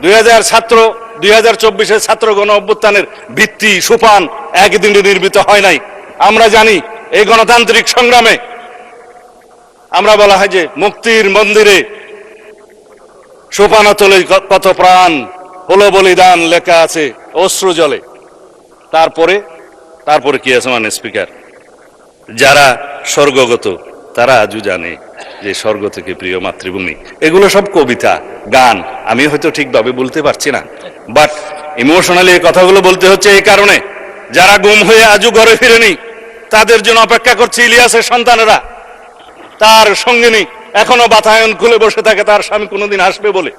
2024 ছাত্র গণ অভ্যুত্থানের ভিত্তি সোপান একদিনে নির্মিত হয় নাই। আমরা জানি এই গণতান্ত্রিক সংগ্রামে আমরা বলা হয় যে মুক্তির মন্দিরে সোপানতলে কত প্রাণ হলো বলিদান লেখা আছে অশ্রু জলে। তারপরে কি আছে মানে স্পিকার, যারা স্বর্গগত তারা আজও জানে যে স্বর্গ থেকে প্রিয় মাতৃভূমি। এগুলো সব কবিতা গান, আমি হয়তো ঠিকভাবে বলতে পারছি না, বাট ইমোশনালি এই কথাগুলো বলতে হচ্ছে এই কারণে যারা গুম হয়ে আজও ঘরে ফিরেনি তাদের জন্য অপেক্ষা করছে ইলিয়াসের সন্তানেরা। তার সঙ্গিনী এখনো বাতায়ন খুলে বসে থাকে তার স্বামী কোনোদিন আসবে বলে।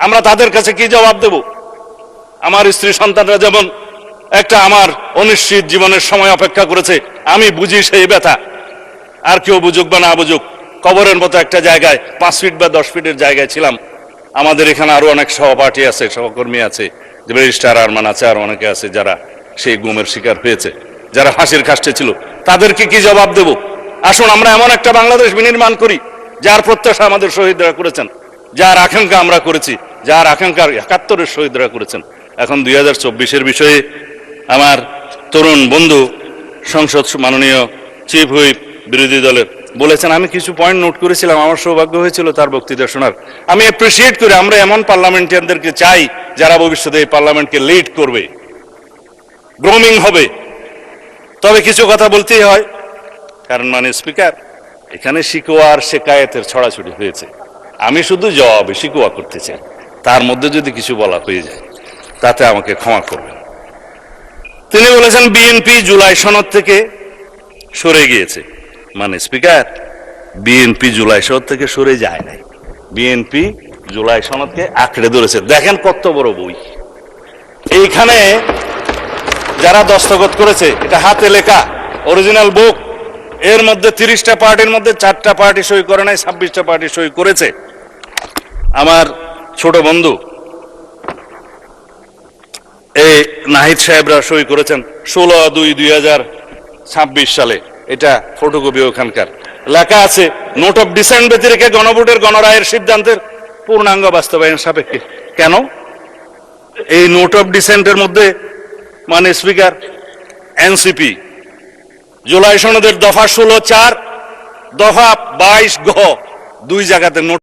আমরা তাদের কাছে কি জবাব দেব? আমার স্ত্রী সন্তানরা যেমন একটা আমার অনিশ্চিত জীবনের সময় অপেক্ষা করেছে, আমি বুঝি সেই ব্যথা। আর কেউ বুঝুক বা না বুঝুক, কবরের মতো একটা জায়গায় 5 ফিট বা 10 ফিটের জায়গায় ছিলাম। আমাদের এখানে আরো অনেক সহপাঠী আছে, সহকর্মী আছে, যে ব্যারিস্টার আরমান আছে, আর অনেকে আছে যারা সেই গুমের শিকার হয়েছে, যারা ফাঁসির কাস্টে ছিল। তাদেরকে কি জবাব দেব? আসুন আমরা এমন একটা বাংলাদেশ বিনির্মাণ করি যার প্রত্যাশা আমাদের শহীদরা করেছেন, যার আকাঙ্ক্ষা আমরা করেছি, যার আকাঙ্ক্ষা 71-এর শহীদরা করেছেন। এখন 2024-এর বিষয়ে আমার তরুণ বন্ধু সংসদ মাননীয় চিফ হুইপ বিরোধী দলের বলেছেন, আমি কিছু পয়েন্ট নোট করেছিলাম, আমার সৌভাগ্য হয়েছিল তার বক্তৃতা শোনার। আমি অ্যাপ্রিসিয়েট করি, আমরা এমন পার্লামেন্টারিয়ানদেরকে চাই যারা ভবিষ্যতে এই পার্লামেন্টকে লিড করবে, গ্রোমিং হবে। তবে কিছু কথা বলতেই হয়, কারণ মানে স্পিকার এখানে শিকোয়া আর শেকায়েতের ছড়াছড়ি হয়েছে। আমি শুধু জবাবে শিকোয়া করতে চাই, তার মধ্যে যদি কিছু বলা হয়ে যায় তাতে আমাকে ক্ষমা করবেন। তিনি বলেছেন বিএনপি জুলাই সনদ থেকে সরে গিয়েছে। মানে স্পিকার বিএনপি জুলাই সনদ থেকে সরে যায় নাই, বিএনপি জুলাই সনদকে আঁকড়ে ধরেছে। দেখেন কত বড় বই, এইখানে যারা দস্তখত করেছে এটা হাতে লেখা অরিজিনাল বুক। এর মধ্যে 30টা পার্টির মধ্যে 4টা পার্টি সই করে নাই, 26টা পার্টি সই করেছে। আমার ছোট বন্ধু এই নাহিদ সাহেবরা সই করেছেন 16/2/2026 সালে। এটা ফটোকপি ওখানকার লেখা আছে, নোট অফ ডিসেন্ট ব্যতি রেখে গণভোটের গণরায়ের সিদ্ধান্তের পূর্ণাঙ্গ বাস্তবায়ন সাপেক্ষে। কেন এই নোট অফ ডিসেন্টের মধ্যে মানে স্পিকার এনসিপি জুলাই সনদের দফা 16(4) দফা 22(গ) 2 জায়গাতে নোট